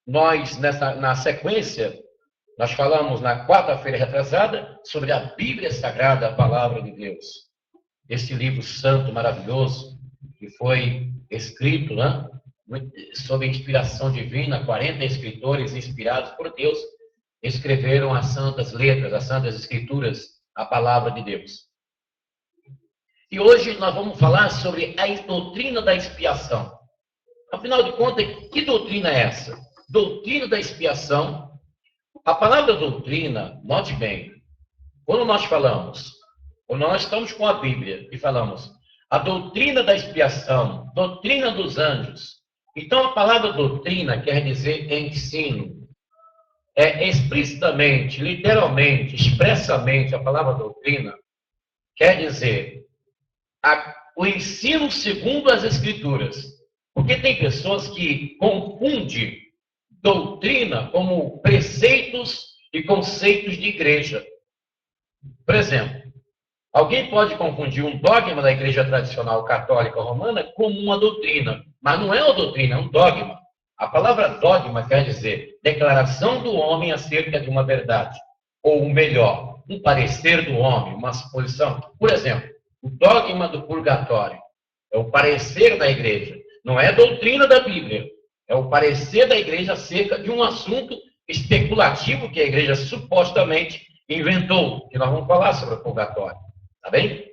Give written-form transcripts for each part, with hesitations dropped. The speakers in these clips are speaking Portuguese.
na sequência, nós falamos na quarta-feira retrasada sobre a Bíblia Sagrada, a Palavra de Deus. Esse livro santo, maravilhoso, que foi escrito, né, sob inspiração divina, 40 escritores inspirados por Deus, escreveram as santas letras, as santas escrituras, a Palavra de Deus. E hoje nós vamos falar sobre a doutrina da expiação. Afinal de contas, que doutrina é essa? Doutrina da expiação. A palavra doutrina, note bem, quando nós estamos com a Bíblia e falamos a doutrina da expiação, doutrina dos anjos. Então, a palavra doutrina quer dizer ensino. Explicitamente, literalmente, expressamente, a palavra doutrina quer dizer o ensino segundo as Escrituras. Porque tem pessoas que confundem doutrina como preceitos e conceitos de igreja. Por exemplo, alguém pode confundir um dogma da igreja tradicional católica romana como uma doutrina, mas não é uma doutrina, é um dogma. A palavra dogma quer dizer declaração do homem acerca de uma verdade, ou melhor, um parecer do homem, uma suposição. Por exemplo, o dogma do purgatório é o parecer da igreja, não é a doutrina da Bíblia, é o parecer da igreja acerca de um assunto especulativo que a igreja supostamente inventou, que nós vamos falar sobre o purgatório, tá bem?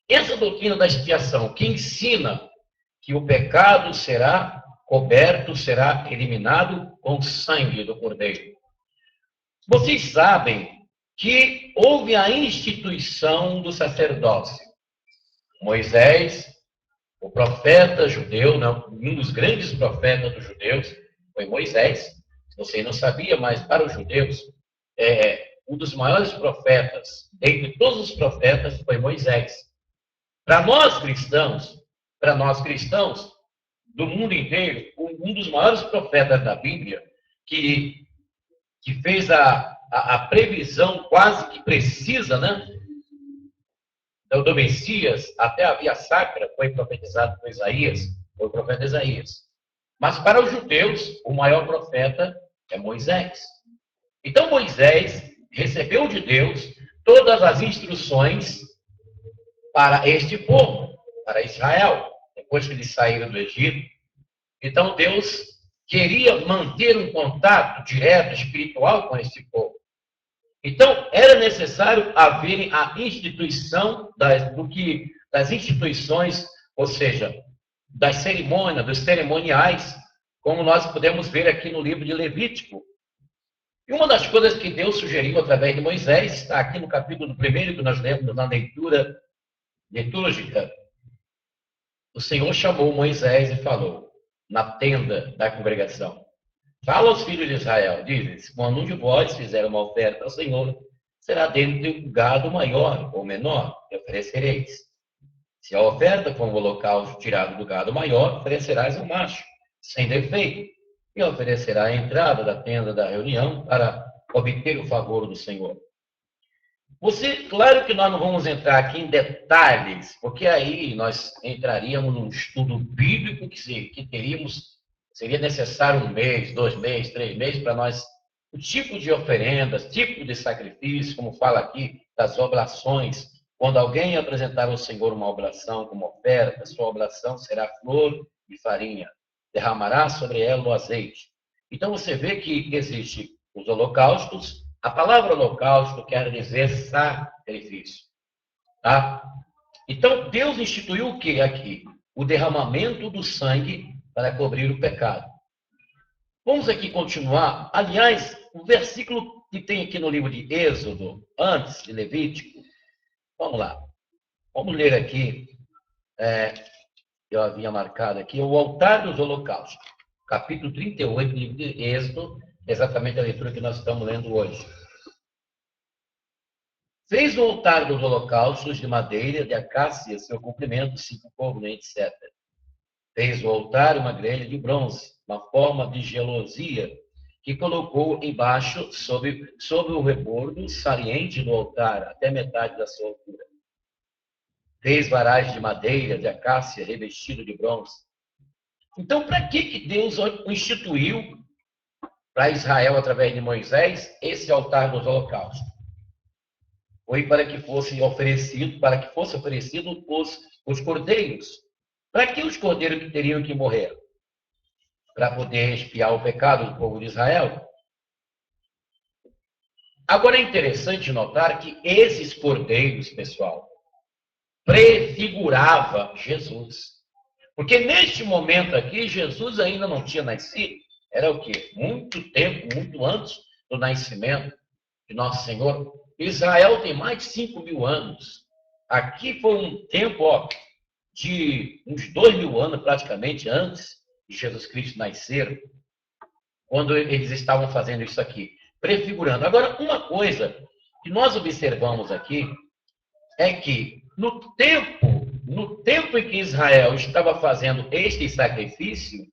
Essa doutrina da expiação, que ensina que o pecado será coberto, será eliminado com o sangue do Cordeiro. Vocês sabem que houve a instituição do sacerdócio. Moisés, o profeta judeu, um dos grandes profetas dos judeus, foi Moisés. Você não sabia, mas para os judeus, um dos maiores profetas, dentre todos os profetas, foi Moisés. Para nós cristãos do mundo inteiro, um dos maiores profetas da Bíblia, que fez a previsão quase que precisa, né, do Messias, até a via sacra, foi profetizado por Isaías, foi o profeta Isaías. Mas para os judeus, o maior profeta é Moisés. Então Moisés recebeu de Deus todas as instruções para este povo, para Israel, depois que eles saíram do Egito. Então Deus queria manter um contato direto, espiritual com este povo. Então era necessário haver a instituição das instituições, ou seja, das cerimônias, dos cerimoniais, como nós podemos ver aqui no livro de Levítico. E uma das coisas que Deus sugeriu através de Moisés, está aqui no capítulo 1 que nós lemos na leitura litúrgica. O Senhor chamou Moisés e falou, na tenda da congregação, fala aos filhos de Israel, diz-lhes, quando um de vós fizer uma oferta ao Senhor, será dentro de um gado maior ou menor, que oferecereis. Se a oferta for um holocausto tirado do gado maior, oferecerás um macho, sem defeito, e oferecerá a entrada da tenda da reunião para obter o favor do Senhor. Claro que nós não vamos entrar aqui em detalhes, porque aí nós entraríamos num estudo bíblico que seria necessário 1 mês, 2 meses, 3 meses para nós, o tipo de oferendas, tipo de sacrifício, como fala aqui, das oblações. Quando alguém apresentar ao Senhor uma oblação como oferta, sua oblação será flor e farinha, derramará sobre ela o azeite. Então você vê que existe os holocaustos. A palavra holocausto quer dizer sacrifício. Tá? Então, Deus instituiu o que aqui? O derramamento do sangue para cobrir o pecado. Vamos aqui continuar. Aliás, o versículo que tem aqui no livro de Êxodo, antes de Levítico. Vamos lá. Vamos ler aqui. Eu havia marcado aqui o altar dos holocaustos. Capítulo 38 do livro de Êxodo. Exatamente a leitura que nós estamos lendo hoje. Fez o altar dos holocaustos de madeira, de acácia, seu comprimento, 5 côvados, etc. Fez o altar uma grelha de bronze, uma forma de gelosia, que colocou embaixo, sobre o rebordo saliente do altar, até metade da sua altura. Fez varais de madeira, de acácia, revestido de bronze. Então, para que Deus instituiu para Israel através de Moisés esse altar dos holocaustos. Foi para que fosse oferecido os cordeiros. Para que os cordeiros que teriam que morrer? Para poder expiar o pecado do povo de Israel. Agora é interessante notar que esses cordeiros, pessoal, prefigurava Jesus. Porque neste momento aqui, Jesus ainda não tinha nascido. Era o quê? Muito tempo, muito antes do nascimento de Nosso Senhor. Israel tem mais de 5.000 anos. Aqui foi um tempo de uns 2.000 anos, praticamente, antes de Jesus Cristo nascer, quando eles estavam fazendo isso aqui, prefigurando. Agora, uma coisa que nós observamos aqui é que no tempo em que Israel estava fazendo este sacrifício,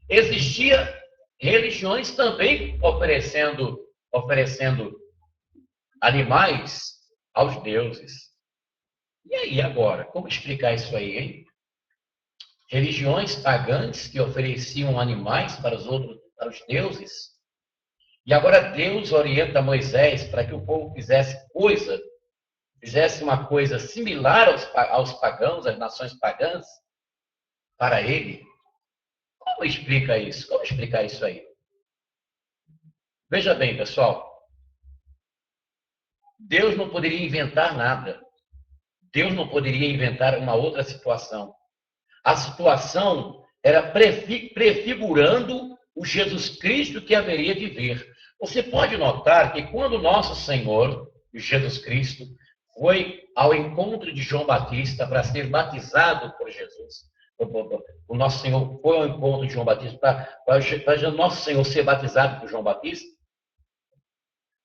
existia religiões também oferecendo animais aos deuses. E aí agora, como explicar isso aí, hein? Religiões pagãs que ofereciam animais para os deuses. E agora Deus orienta Moisés para que o povo fizesse uma coisa similar aos pagãos, às nações pagãs, para ele. Como explica isso? Como explicar isso aí? Veja bem, pessoal. Deus não poderia inventar nada. Deus não poderia inventar uma outra situação. A situação era prefigurando o Jesus Cristo que haveria de vir. Você pode notar que quando nosso Senhor, Jesus Cristo, foi ao encontro de João Batista para ser batizado por Jesus, o nosso Senhor foi ao encontro de João Batista para nosso Senhor ser batizado por João Batista,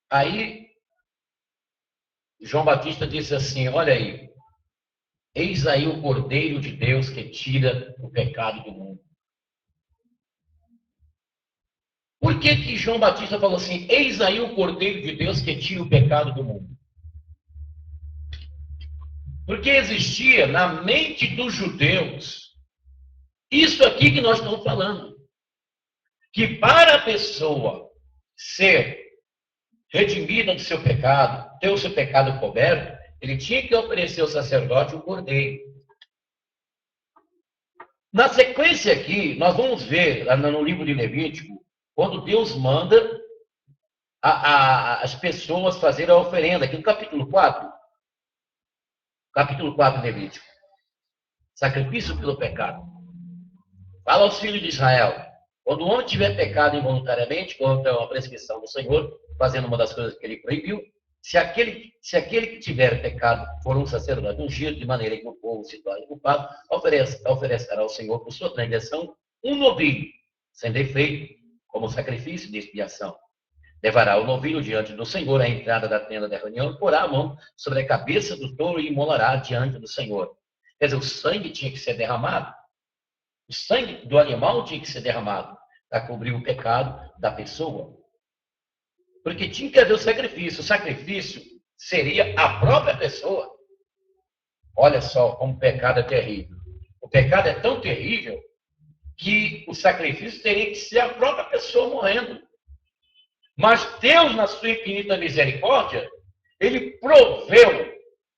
aí João Batista disse assim, olha aí, eis aí o Cordeiro de Deus que tira o pecado do mundo. Por que João Batista falou assim, eis aí o Cordeiro de Deus que tira o pecado do mundo? Porque existia na mente dos judeus isso aqui que nós estamos falando. Que para a pessoa ser redimida do seu pecado, ter o seu pecado coberto, ele tinha que oferecer ao sacerdote o cordeiro. Na sequência aqui, nós vamos ver no livro de Levítico, quando Deus manda as pessoas fazerem a oferenda, aqui no capítulo 4. Capítulo 4 de Levítico. Sacrifício pelo pecado. Fala aos filhos de Israel, quando o homem tiver pecado involuntariamente, contra a prescrição do Senhor, fazendo uma das coisas que ele proibiu, se aquele que tiver pecado for um sacerdote ungido, de maneira que o povo se torne culpado, oferecerá ao Senhor por sua transgressão um novilho, sem defeito, como sacrifício de expiação. Levará o novilho diante do Senhor à entrada da tenda da reunião, porá a mão sobre a cabeça do touro e imolará diante do Senhor. Quer dizer, o sangue tinha que ser derramado. O sangue do animal tinha que ser derramado para cobrir o pecado da pessoa. Porque tinha que haver o sacrifício. O sacrifício seria a própria pessoa. Olha só como o pecado é terrível. O pecado é tão terrível que o sacrifício teria que ser a própria pessoa morrendo. Mas Deus, na sua infinita misericórdia, ele proveu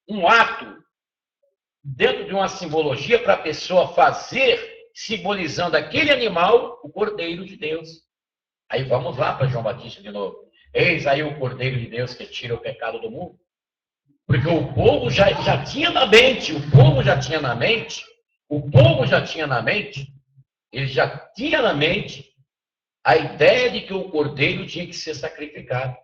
um ato dentro de uma simbologia para a pessoa fazer, simbolizando aquele animal, o Cordeiro de Deus. Aí vamos lá para João Batista de novo. Eis aí o Cordeiro de Deus que tira o pecado do mundo. Porque o povo já tinha na mente, ele já tinha na mente a ideia de que o Cordeiro tinha que ser sacrificado.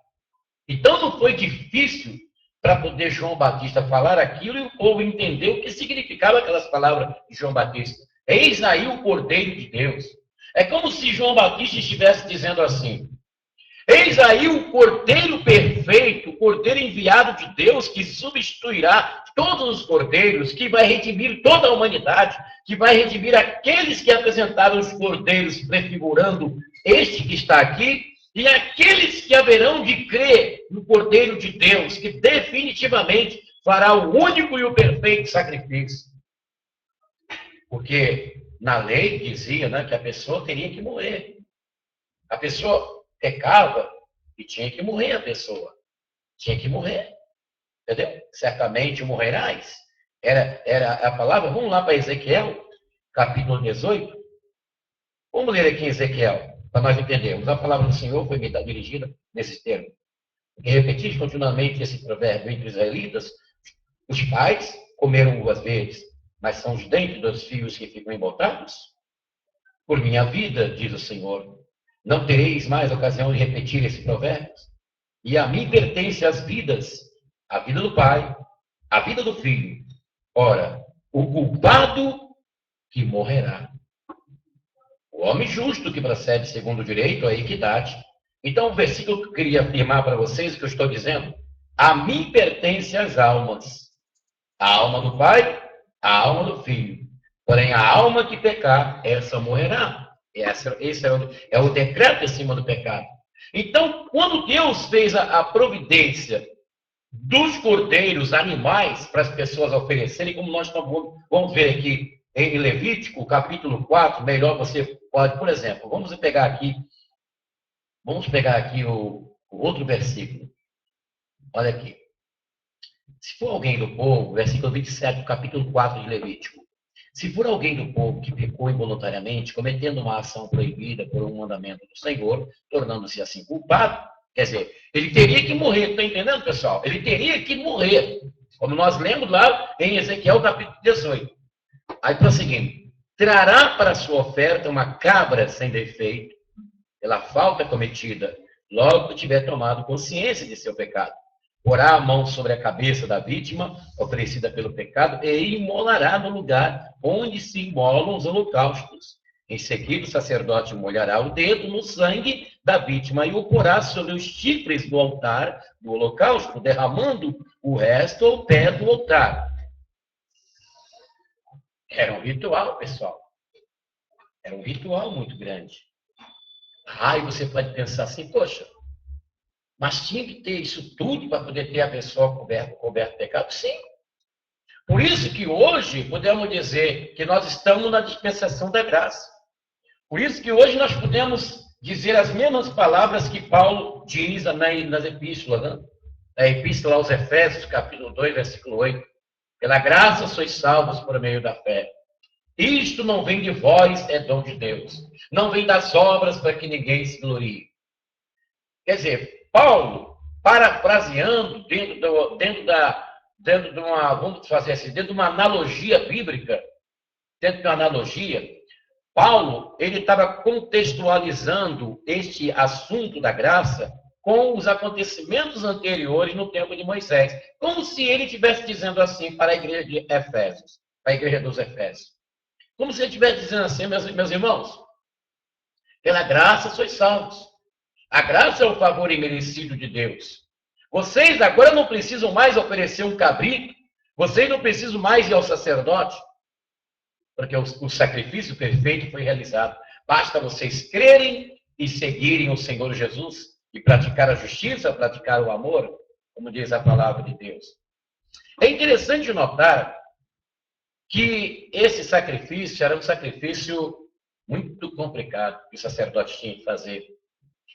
Então não foi difícil para poder João Batista falar aquilo e o povo entender o que significava aquelas palavras de João Batista. Eis aí o Cordeiro de Deus. É como se João Batista estivesse dizendo assim, eis aí o Cordeiro perfeito, o Cordeiro enviado de Deus, que substituirá todos os cordeiros, que vai redimir toda a humanidade, que vai redimir aqueles que apresentaram os cordeiros, prefigurando este que está aqui, e aqueles que haverão de crer no Cordeiro de Deus, que definitivamente fará o único e o perfeito sacrifício. Porque na lei dizia, né, que a pessoa teria que morrer. A pessoa pecava e tinha que morrer a pessoa. Tinha que morrer. Entendeu? Certamente morrerás. Era a palavra. Vamos lá para Ezequiel, capítulo 18. Vamos ler aqui em Ezequiel, para nós entendermos. A palavra do Senhor foi me dirigida nesses termos. Porque repetis continuamente esse provérbio entre os israelitas: os pais comeram uvas verdes, mas são os dentes dos filhos que ficam embotados? Por minha vida, diz o Senhor, não tereis mais ocasião de repetir esse provérbio? E a mim pertence as vidas, a vida do pai, a vida do filho. Ora, o culpado que morrerá. O homem justo que procede segundo o direito, a equidade. Então, o versículo que eu queria afirmar para vocês, que eu estou dizendo, a mim pertence as almas. A alma do pai, a alma do filho. Porém, a alma que pecar, essa morrerá. Esse é o decreto acima do pecado. Então, quando Deus fez a providência dos cordeiros, animais, para as pessoas oferecerem, como nós vamos ver aqui em Levítico, capítulo 4, melhor você pode, por exemplo, vamos pegar aqui o outro versículo. Olha aqui. Se for alguém do povo, versículo 27 do capítulo 4 de Levítico. Se for alguém do povo que pecou involuntariamente, cometendo uma ação proibida por um mandamento do Senhor, tornando-se assim culpado, quer dizer, ele teria que morrer, está entendendo, pessoal? Ele teria que morrer, como nós lemos lá em Ezequiel capítulo 18. Aí, prosseguindo, trará para sua oferta uma cabra sem defeito, pela falta cometida, logo que tiver tomado consciência de seu pecado. Porá a mão sobre a cabeça da vítima, oferecida pelo pecado, e imolará no lugar onde se imolam os holocaustos. Em seguida, o sacerdote molhará o dedo no sangue da vítima e o porá sobre os chifres do altar do holocausto, derramando o resto ao pé do altar. Era um ritual, pessoal. Era um ritual muito grande. E você pode pensar assim, poxa, mas tinha que ter isso tudo para poder ter a pessoa coberta de pecado? Sim. Por isso que hoje podemos dizer que nós estamos na dispensação da graça. Por isso que hoje nós podemos dizer as mesmas palavras que Paulo diz nas epístolas, né? Na epístola aos Efésios, capítulo 2, versículo 8. Pela graça sois salvos por meio da fé. Isto não vem de vós, é dom de Deus. Não vem das obras para que ninguém se glorie. Quer dizer, Paulo, parafraseando dentro de uma, vamos fazer assim, dentro de uma analogia bíblica, dentro de uma analogia, Paulo, ele estava contextualizando este assunto da graça com os acontecimentos anteriores no tempo de Moisés, como se ele estivesse dizendo assim para a igreja de Efésios, para a igreja dos Efésios. Como se ele estivesse dizendo assim, meus irmãos, pela graça sois salvos. A graça é o favor imerecido de Deus. Vocês agora não precisam mais oferecer um cabrito, vocês não precisam mais ir ao sacerdote, porque o sacrifício perfeito foi realizado. Basta vocês crerem e seguirem o Senhor Jesus e praticar a justiça, praticar o amor, como diz a palavra de Deus. É interessante notar que esse sacrifício era um sacrifício muito complicado que o sacerdote tinha que fazer.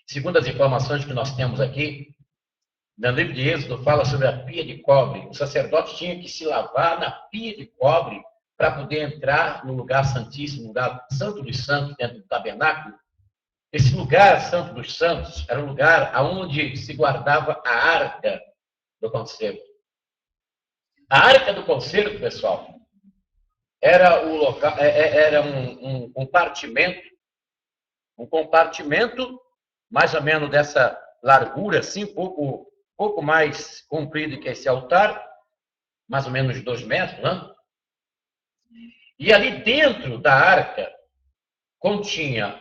Segundo as informações que nós temos aqui, no livro de Êxodo fala sobre a pia de cobre. O sacerdote tinha que se lavar na pia de cobre para poder entrar no lugar santíssimo, no lugar santo dos santos, dentro do tabernáculo. Esse lugar santo dos santos era um lugar onde se guardava a arca do concerto. A arca do concerto, pessoal, era o local, era um compartimento mais ou menos dessa largura, assim, pouco mais comprido que esse altar, mais ou menos 2 metros, né? E ali dentro da arca continha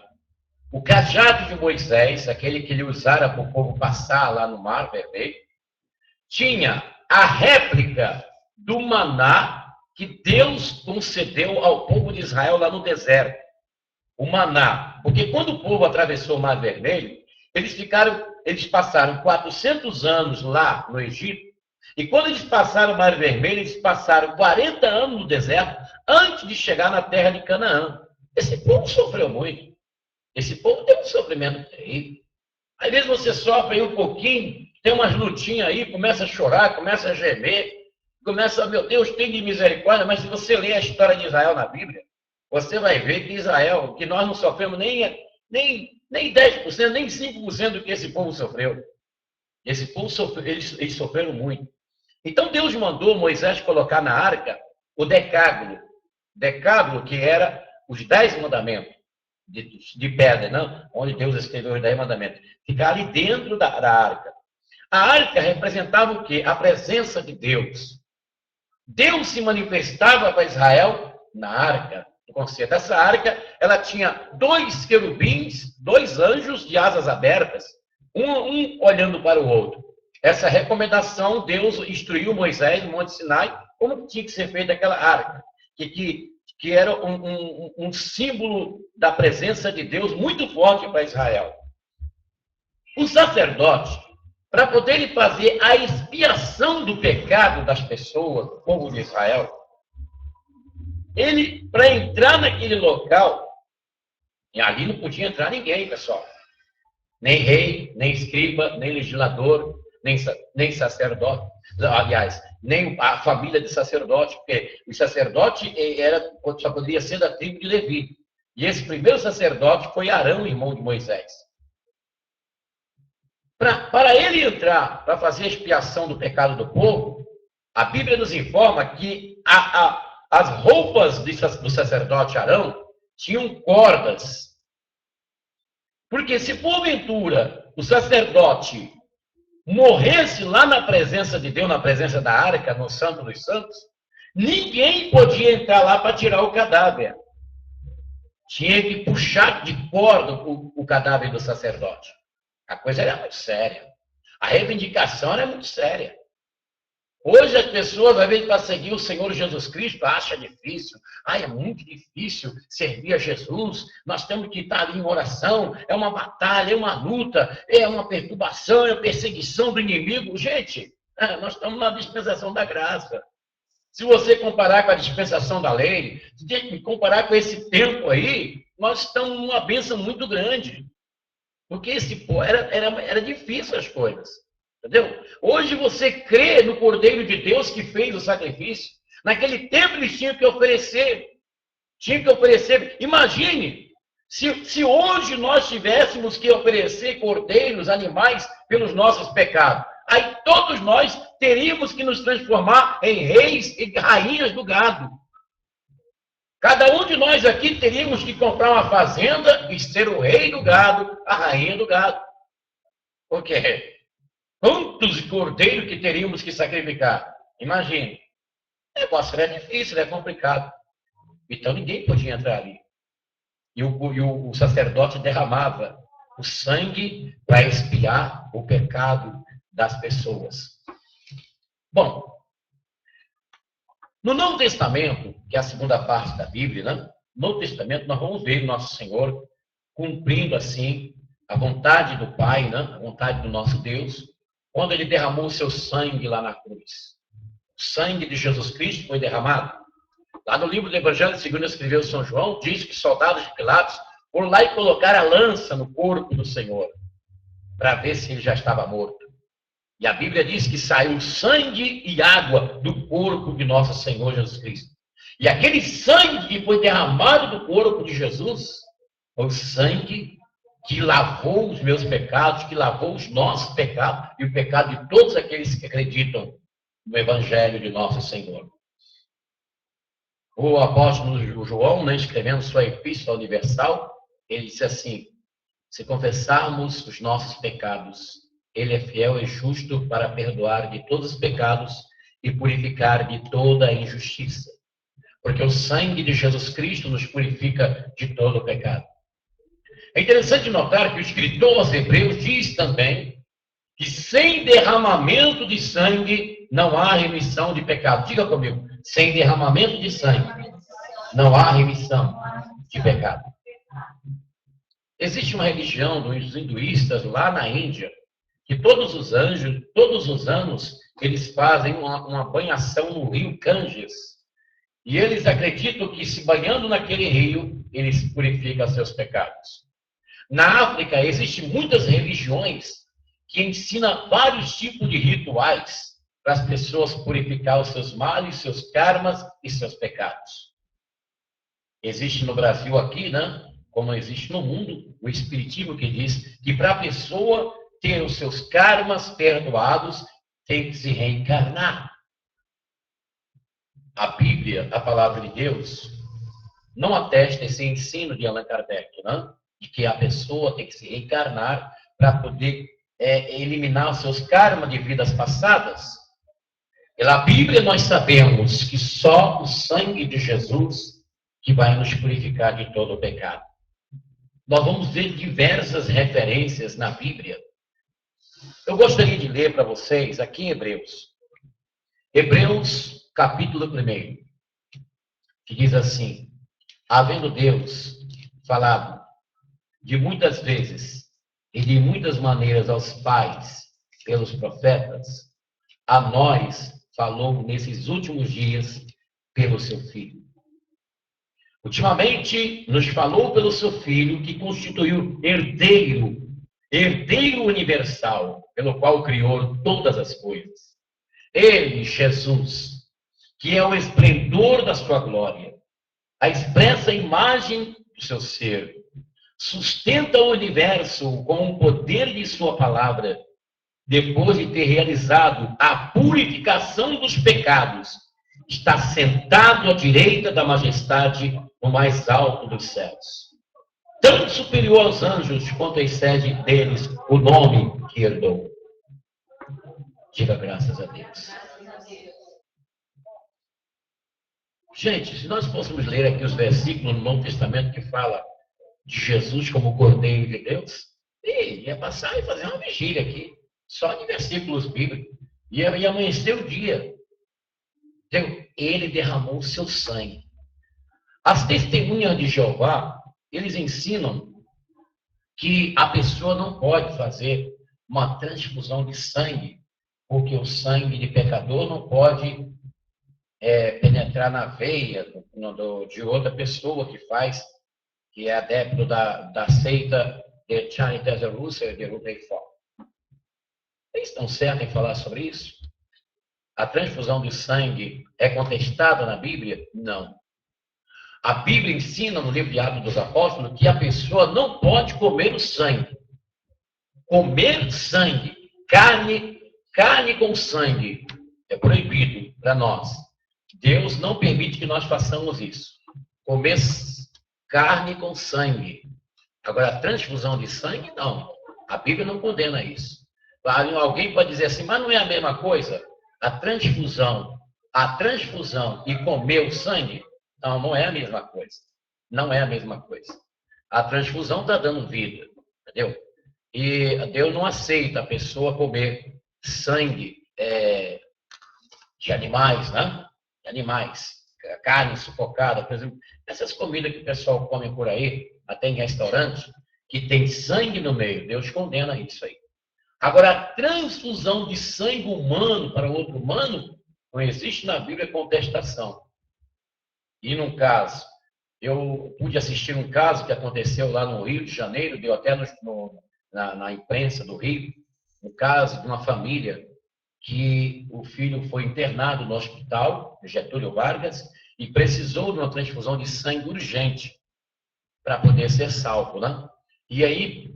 o cajado de Moisés, aquele que ele usara para o povo passar lá no Mar Vermelho. Tinha a réplica do maná que Deus concedeu ao povo de Israel lá no deserto. O maná. Porque quando o povo atravessou o Mar Vermelho, eles passaram 400 anos lá no Egito, e quando eles passaram o Mar Vermelho, eles passaram 40 anos no deserto antes de chegar na terra de Canaã. Esse povo sofreu muito. Esse povo teve um sofrimento terrível. Às vezes você sofre aí um pouquinho, tem umas lutinhas aí, começa a chorar, começa a gemer, começa, meu Deus, tem de misericórdia, mas se você ler a história de Israel na Bíblia, você vai ver que Israel, que nós não sofremos nem 10%, nem 5% do que esse povo sofreu. Esse povo sofreu, eles sofreram muito. Então Deus mandou Moisés colocar na arca o decágulo. Decágulo, que era os 10 mandamentos de pedra, não? Onde Deus escreveu os 10 mandamentos. Ficar ali dentro da arca. A arca representava o quê? A presença de Deus. Deus se manifestava para Israel na arca. O conceito. Essa arca, ela tinha 2 querubins, 2 anjos de asas abertas, um olhando para o outro. Essa recomendação, Deus instruiu Moisés no Monte Sinai como tinha que ser feita aquela arca, que era um símbolo da presença de Deus muito forte para Israel. O sacerdote, para poder fazer a expiação do pecado das pessoas, do povo de Israel, ele, para entrar naquele local, e ali não podia entrar ninguém, pessoal. Nem rei, nem escriba, nem legislador, nem sacerdote. Aliás, nem a família de sacerdote, porque o sacerdote só poderia ser da tribo de Levi. E esse primeiro sacerdote foi Arão, irmão de Moisés. Para ele entrar, para fazer a expiação do pecado do povo, a Bíblia nos informa que as roupas do sacerdote Arão tinham cordas. Porque se porventura o sacerdote morresse lá na presença de Deus, na presença da arca, no Santo dos Santos, ninguém podia entrar lá para tirar o cadáver. Tinha que puxar de corda o cadáver do sacerdote. A coisa era muito séria. A reivindicação era muito séria. Hoje as pessoas, às vezes, para seguir o Senhor Jesus Cristo, acham difícil. É muito difícil servir a Jesus. Nós temos que estar ali em oração. É uma batalha, é uma luta, é uma perturbação, é a perseguição do inimigo. Gente, nós estamos na dispensação da graça. Se você comparar com a dispensação da lei, se tem que comparar com esse tempo aí, nós estamos numa bênção muito grande. Porque era difícil as coisas. Entendeu? Hoje você crê no Cordeiro de Deus que fez o sacrifício. Naquele tempo eles tinham que oferecer. Imagine, se hoje nós tivéssemos que oferecer cordeiros, animais, pelos nossos pecados. Aí todos nós teríamos que nos transformar em reis e rainhas do gado. Cada um de nós aqui teríamos que comprar uma fazenda e ser o rei do gado, a rainha do gado. Por quê? Quantos cordeiros que teríamos que sacrificar? Imagine. O negócio era difícil, era complicado. Então ninguém podia entrar ali. E o sacerdote derramava o sangue para expiar o pecado das pessoas. Bom, no Novo Testamento, que é a segunda parte da Bíblia, né? No Novo Testamento nós vamos ver Nosso Senhor cumprindo assim a vontade do Pai, né? A vontade do nosso Deus, quando ele derramou o seu sangue lá na cruz. O sangue de Jesus Cristo foi derramado. Lá no livro do Evangelho, segundo escreveu São João, diz que soldados de Pilatos foram lá e colocaram a lança no corpo do Senhor, para ver se ele já estava morto. E a Bíblia diz que saiu sangue e água do corpo de nosso Senhor Jesus Cristo. E aquele sangue que foi derramado do corpo de Jesus, foi o sangue que lavou os meus pecados, que lavou os nossos pecados e o pecado de todos aqueles que acreditam no Evangelho de nosso Senhor. O apóstolo João, né, escrevendo sua Epístola Universal, ele disse assim: se confessarmos os nossos pecados, ele é fiel e justo para perdoar de todos os pecados e purificar de toda a injustiça. Porque o sangue de Jesus Cristo nos purifica de todo o pecado. É interessante notar que o escritor aos Hebreus diz também que sem derramamento de sangue não há remissão de pecado. Diga comigo, sem derramamento de sangue não há remissão de pecado. Existe uma religião dos hinduístas lá na Índia que todos os anos, eles fazem uma banhação no rio Ganges. E eles acreditam que se banhando naquele rio, eles purificam seus pecados. Na África, existem muitas religiões que ensinam vários tipos de rituais para as pessoas purificar os seus males, seus karmas e seus pecados. Existe no Brasil aqui, né? Como existe no mundo, o Espiritismo que diz que para a pessoa ter os seus karmas perdoados, tem que se reencarnar. A Bíblia, a palavra de Deus, não atesta esse ensino de Allan Kardec, né? De que a pessoa tem que se reencarnar para poder eliminar os seus karmas de vidas passadas. Pela Bíblia nós sabemos que só o sangue de Jesus que vai nos purificar de todo o pecado. Nós vamos ver diversas referências na Bíblia. Eu gostaria de ler para vocês aqui em Hebreus. Hebreus, capítulo 1, que diz assim: havendo Deus falado de muitas vezes e de muitas maneiras aos pais pelos profetas, a nós falou nesses últimos dias pelo seu Filho. Ultimamente nos falou pelo seu Filho, que constituiu herdeiro universal, pelo qual criou todas as coisas. Ele, Jesus, que é o esplendor da sua glória, a expressa imagem do seu ser, sustenta o universo com o poder de sua palavra, depois de ter realizado a purificação dos pecados, está sentado à direita da majestade no mais alto dos céus. Tão superior aos anjos quanto excede deles o nome que herdou. Diga graças a Deus. Gente, se nós fôssemos ler aqui os versículos no Novo Testamento que fala de Jesus como Cordeiro de Deus, ia passar e fazer uma vigília aqui, só de versículos bíblicos, ia amanhecer o dia. Então, ele derramou o seu sangue. As testemunhas de Jeová, eles ensinam que a pessoa não pode fazer uma transfusão de sangue, porque o sangue de pecador não pode penetrar na veia de outra pessoa que é adepto da seita de Charity Rússia de Rutherford. Eles estão certos em falar sobre isso? A transfusão de sangue é contestada na Bíblia? Não. A Bíblia ensina no livro de Atos dos Apóstolos que a pessoa não pode comer o sangue. Comer sangue, carne com sangue, é proibido para nós. Deus não permite que nós façamos isso. Comer carne com sangue. Agora, a transfusão de sangue, não. A Bíblia não condena isso. Alguém pode dizer assim, mas não é a mesma coisa? A transfusão e comer o sangue, não é a mesma coisa. Não é a mesma coisa. A transfusão está dando vida, entendeu? E Deus não aceita a pessoa comer sangue de animais, né? De animais, carne sufocada, por exemplo. Essas comidas que o pessoal come por aí, até em restaurantes, que tem sangue no meio, Deus condena isso aí. Agora, a transfusão de sangue humano para outro humano, não existe na Bíblia contestação. E num caso, eu pude assistir um caso que aconteceu lá no Rio de Janeiro, deu até na imprensa do Rio, um caso de uma família que o filho foi internado no hospital, Getúlio Vargas, e precisou de uma transfusão de sangue urgente para poder ser salvo, né? E aí,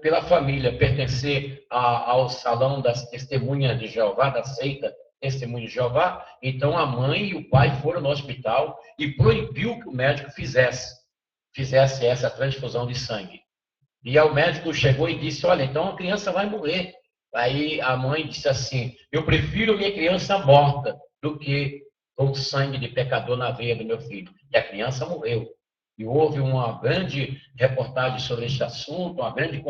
pela família pertencer ao salão das testemunhas de Jeová, da seita Testemunha de Jeová, então a mãe e o pai foram no hospital e proibiu que o médico fizesse essa transfusão de sangue. E aí o médico chegou e disse, olha, então a criança vai morrer. Aí a mãe disse assim, eu prefiro minha criança morta do que com sangue de pecador na veia do meu filho. E a criança morreu. E houve uma grande reportagem sobre este assunto, uma grande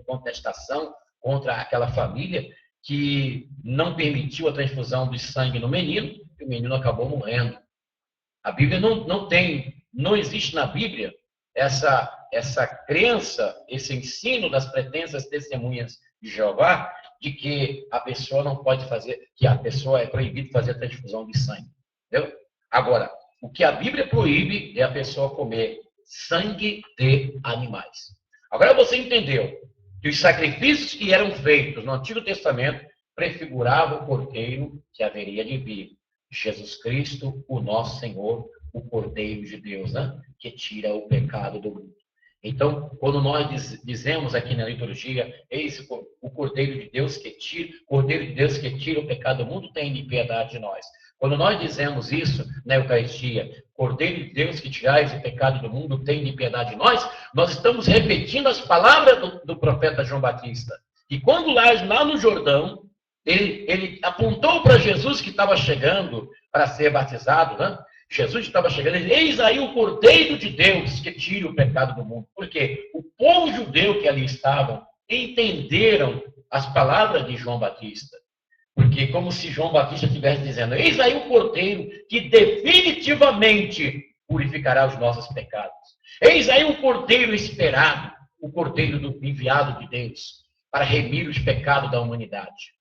contestação contra aquela família que não permitiu a transfusão de sangue no menino, e o menino acabou morrendo. A Bíblia não existe na Bíblia essa crença, esse ensino das pretensas testemunhas de Jeová, de que a pessoa não pode fazer, que a pessoa é proibido fazer a transfusão de sangue. Entendeu? Agora, o que a Bíblia proíbe é a pessoa comer sangue de animais. Agora você entendeu que os sacrifícios que eram feitos no Antigo Testamento prefiguravam o Cordeiro que haveria de vir. Jesus Cristo, o nosso Senhor, o Cordeiro de Deus, né? Que tira o pecado do mundo. Então, quando nós dizemos aqui na liturgia, eis o Cordeiro de Deus que tira o pecado do mundo, tem de piedade de nós. Quando nós dizemos isso na Eucaristia, Cordeiro de Deus que tirais o pecado do mundo, tem de piedade de nós, nós estamos repetindo as palavras do profeta João Batista. E quando lá no Jordão, ele apontou para Jesus que estava chegando para ser batizado, né? Jesus estava chegando, ele diz, eis aí o Cordeiro de Deus que tira o pecado do mundo. Por quê? O povo judeu que ali estavam entenderam as palavras de João Batista. Porque como se João Batista estivesse dizendo, eis aí o Cordeiro que definitivamente purificará os nossos pecados. Eis aí o Cordeiro esperado, o Cordeiro enviado de Deus para remir os pecados da humanidade.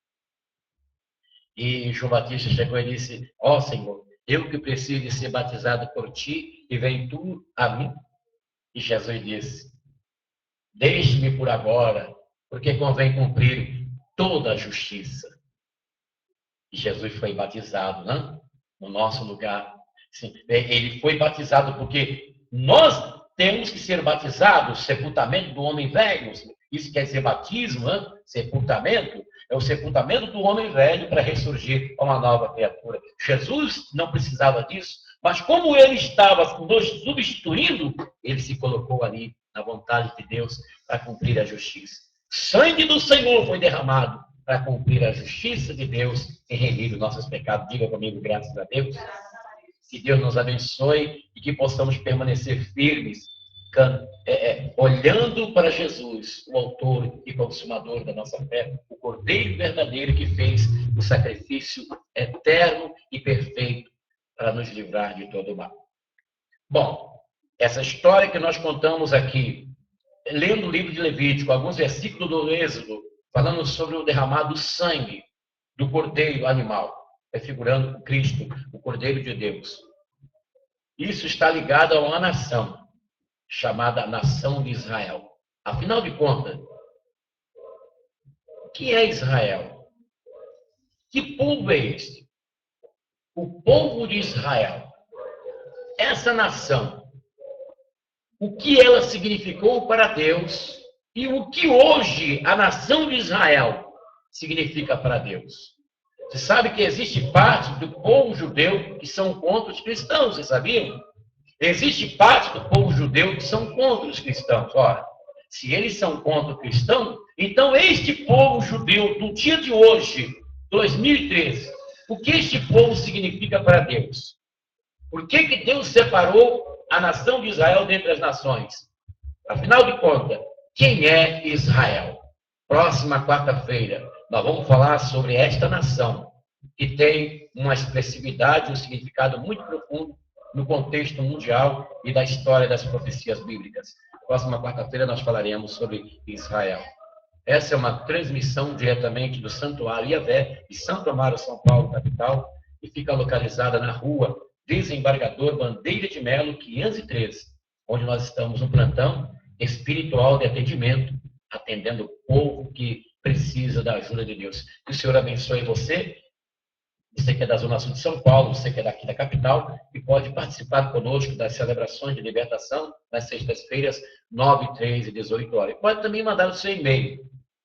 E João Batista chegou e disse, ó Senhor, eu que preciso de ser batizado por ti, e vem tu a mim. E Jesus disse, deixe-me por agora, porque convém cumprir toda a justiça. E Jesus foi batizado, né? No nosso lugar. Sim, ele foi batizado porque nós temos que ser batizados, sepultamento do homem velho. Isso quer dizer batismo, né? Sepultamento. É o sepultamento do homem velho para ressurgir uma nova criatura. Jesus não precisava disso, mas como ele estava nos substituindo, ele se colocou ali na vontade de Deus para cumprir a justiça. Sangue do Senhor foi derramado para cumprir a justiça de Deus e remir os nossos pecados. Diga comigo, graças a Deus. Que Deus nos abençoe e que possamos permanecer firmes, olhando para Jesus, o autor e consumador da nossa fé, o Cordeiro verdadeiro que fez o sacrifício eterno e perfeito para nos livrar de todo o mal. Bom, essa história que nós contamos aqui, lendo o livro de Levítico, alguns versículos do Êxodo, falando sobre o derramado sangue do Cordeiro animal, prefigurando o Cristo, o Cordeiro de Deus. Isso está ligado a uma nação, chamada Nação de Israel. Afinal de contas, o que é Israel? Que povo é este? O povo de Israel. Essa nação, o que ela significou para Deus e o que hoje a nação de Israel significa para Deus. Você sabe que existe parte do povo judeu que são contra os cristãos, vocês sabiam? Existe parte do povo judeu que são contra os cristãos. Ora, se eles são contra o cristão, então este povo judeu, do dia de hoje, 2013, o que este povo significa para Deus? Por que Deus separou a nação de Israel dentre as nações? Afinal de contas, quem é Israel? Próxima quarta-feira, nós vamos falar sobre esta nação, que tem uma expressividade, um significado muito profundo no contexto mundial e da história das profecias bíblicas. Próxima quarta-feira nós falaremos sobre Israel. Essa é uma transmissão diretamente do Santuário Yahvé, de Santo Amaro, São Paulo, capital, e fica localizada na rua Desembargador Bandeira de Melo, 513, onde nós estamos no plantão espiritual de atendimento, atendendo o povo que precisa da ajuda de Deus. Que o Senhor abençoe você que é da Zona Sul de São Paulo, você que é daqui da capital, e pode participar conosco das celebrações de libertação nas sextas-feiras, 9, 13 e 18 horas. Pode também mandar o seu e-mail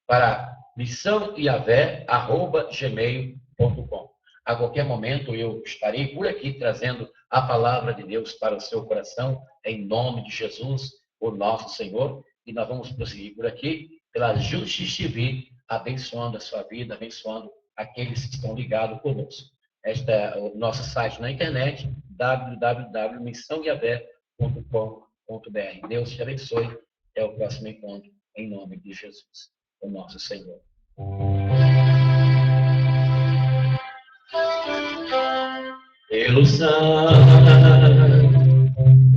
para missãoiavé@gmail.com. A qualquer momento eu estarei por aqui trazendo a palavra de Deus para o seu coração, em nome de Jesus, o nosso Senhor, e nós vamos prosseguir por aqui pela Justiça TV, abençoando a sua vida, abençoando aqueles que estão ligados conosco. Este é o nosso site na internet, www.missãoiavé.com.br. Deus te abençoe. Até o próximo encontro, em nome de Jesus, o nosso Senhor. Pelo sangue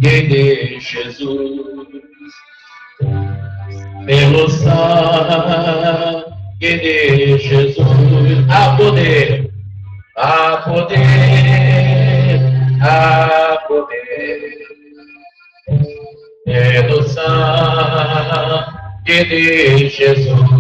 de Jesus, pelo sangue de Jesus, há poder, há poder, há poder, pelo sangue de Jesus.